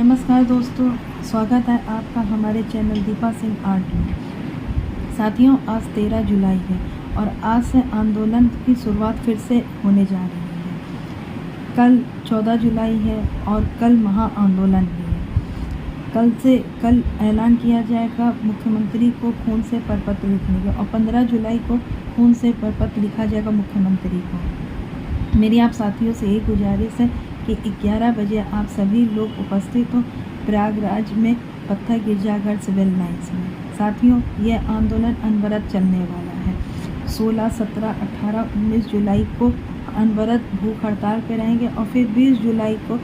नमस्कार दोस्तों, स्वागत है आपका हमारे चैनल दीपा सिंह आर्ट में। साथियों, आज 13 जुलाई है और आज से आंदोलन की शुरुआत फिर से होने जा रही है। कल 14 जुलाई है और कल महा आंदोलन भी है। कल ऐलान किया जाएगा मुख्यमंत्री को खून से प्रपत्र लिखने का, और 15 जुलाई को खून से प्रपत्र लिखा जाएगा मुख्यमंत्री को। मेरी आप साथियों से एक गुजारिश है कि 11 बजे आप सभी लोग उपस्थित हो प्रयागराज में पत्थर गिरजाघर सिविल लाइन्स में। साथियों, यह आंदोलन अनवरत चलने वाला है। 16, 17, 18, 19 जुलाई को अनवरत भूख हड़ताल पे रहेंगे और फिर 20 जुलाई को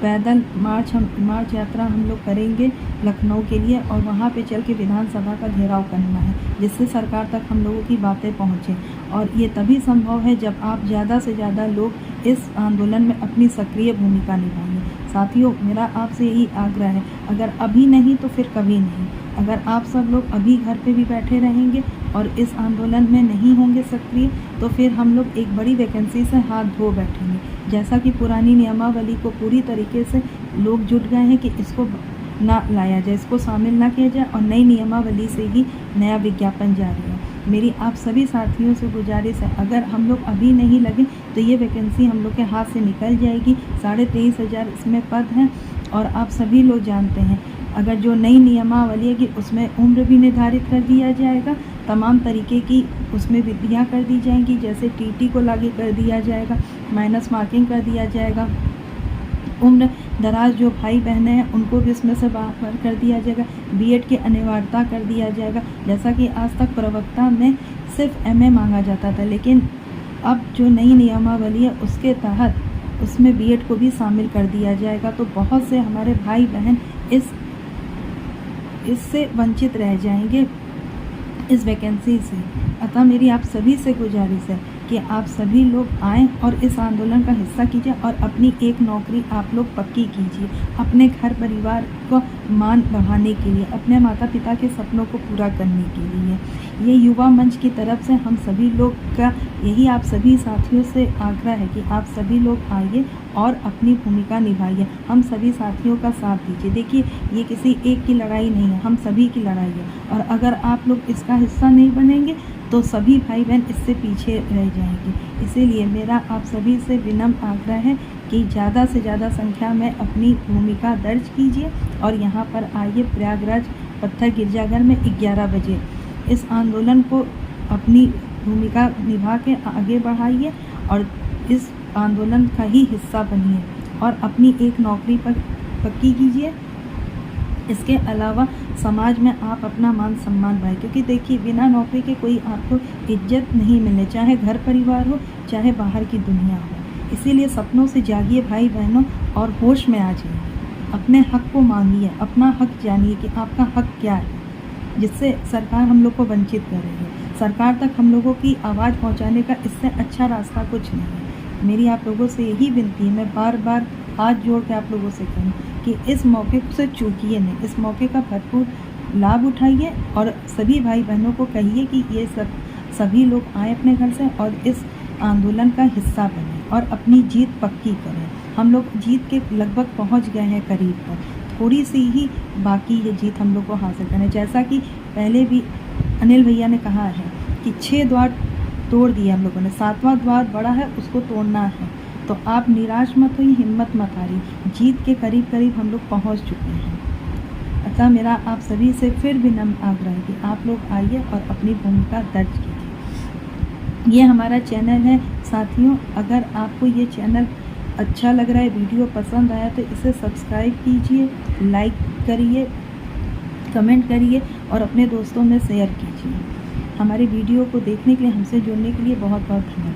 पैदल मार्च यात्रा हम लोग करेंगे लखनऊ के लिए, और वहाँ पे चल के विधानसभा का घेराव करना है, जिससे सरकार तक हम लोगों की बातें पहुँचे। और ये तभी संभव है जब आप ज़्यादा से ज़्यादा लोग इस आंदोलन में अपनी सक्रिय भूमिका निभाएंगे। साथियों, मेरा आपसे यही आग्रह है, अगर अभी नहीं तो फिर कभी नहीं। अगर आप सब लोग अभी घर पे भी बैठे रहेंगे और इस आंदोलन में नहीं होंगे सक्रिय, तो फिर हम लोग एक बड़ी वैकेंसी से हाथ धो बैठेंगे। जैसा कि पुरानी नियमावली को पूरी तरीके से लोग जुट गए हैं कि इसको ना लाया जाए, इसको शामिल ना किया जाए, और नई नियमावली से ही नया विज्ञापन जारी है। मेरी आप सभी साथियों से गुजारिश है, अगर हम लोग अभी नहीं लगे तो ये वैकेंसी हम लोग के हाथ से निकल जाएगी। 23,500 इसमें पद हैं, और आप सभी लोग जानते हैं अगर जो नई नियमावली है कि उसमें उम्र भी निर्धारित कर दिया जाएगा, तमाम तरीके की उसमें विधियाँ कर दी जाएंगी, जैसे टीटी को लागू कर दिया जाएगा, माइनस मार्किंग कर दिया जाएगा, उम्र दराज जो भाई बहनें हैं उनको भी इसमें से बाहर कर दिया जाएगा, बीएड की अनिवार्यता कर दिया जाएगा। जैसा कि आज तक प्रवक्ता में सिर्फ एमए मांगा जाता था, लेकिन अब जो नई नियमावली है उसके तहत उसमें बीएड को भी शामिल कर दिया जाएगा। तो बहुत से हमारे भाई बहन इससे वंचित रह जाएंगे, इस वैकेंसी से। अतः मेरी आप सभी से गुजारिश है कि आप सभी लोग आएँ और इस आंदोलन का हिस्सा कीजिए, और अपनी एक नौकरी आप लोग पक्की कीजिए, अपने घर परिवार को मान बढ़ाने के लिए, अपने माता पिता के सपनों को पूरा करने के लिए। ये युवा मंच की तरफ से हम सभी लोग का यही आप सभी साथियों से आग्रह है कि आप सभी लोग आइए और अपनी भूमिका निभाइए, हम सभी साथियों का साथ दीजिए। देखिए, ये किसी एक की लड़ाई नहीं है, हम सभी की लड़ाई है, और अगर आप लोग इसका हिस्सा नहीं बनेंगे तो सभी भाई बहन इससे पीछे रह जाएंगे। इसीलिए मेरा आप सभी से विनम्र आग्रह है कि ज़्यादा से ज़्यादा संख्या में अपनी भूमिका दर्ज कीजिए और यहाँ पर आइए प्रयागराज पत्थर गिरजाघर में 11 बजे इस आंदोलन को अपनी भूमिका निभा के आगे बढ़ाइए, और इस आंदोलन का ही हिस्सा बनिए और अपनी एक नौकरी पर पक्की कीजिए। इसके अलावा समाज में आप अपना मान सम्मान बढ़ाएं, क्योंकि देखिए, बिना नौकरी के कोई आपको इज्जत नहीं मिलने, चाहे घर परिवार हो चाहे बाहर की दुनिया हो। इसीलिए सपनों से जागिए भाई बहनों, और होश में आ जाइए, अपने हक को मांगिए, अपना हक जानिए कि आपका हक क्या है, जिससे सरकार हम लोग को वंचित कर रही है। सरकार तक हम लोगों की आवाज़ पहुँचाने का इससे अच्छा रास्ता कुछ नहीं है। मेरी आप लोगों से यही विनती है, मैं बार बार हाथ जोड़ के आप लोगों से कहूँ कि इस मौके से चूकिए नहीं, इस मौके का भरपूर लाभ उठाइए, और सभी भाई बहनों को कहिए कि ये सभी लोग आए अपने घर से और इस आंदोलन का हिस्सा बने और अपनी जीत पक्की करें। हम लोग जीत के लगभग पहुंच गए हैं करीब पर, थोड़ी सी ही बाकी ये जीत हम लोग को हासिल करना है। जैसा कि पहले भी अनिल भैया ने कहा है कि 6 द्वार तोड़ दिए हम लोगों ने, 7वां द्वार बड़ा है, उसको तोड़ना है। तो आप निराश मत होइए, हिम्मत मत हारिए, जीत के करीब करीब हम लोग पहुंच चुके हैं। अतः मेरा आप सभी से फिर विनम्र आग्रह है कि आप लोग आइए और अपनी भूमिका दर्ज कीजिए। ये हमारा चैनल है साथियों, अगर आपको ये चैनल अच्छा लग रहा है, वीडियो पसंद आया तो इसे सब्सक्राइब कीजिए, लाइक करिए, कमेंट करिए और अपने दोस्तों में शेयर कीजिए। हमारे वीडियो को देखने के लिए, हमसे जुड़ने के लिए बहुत बहुत धन्यवाद।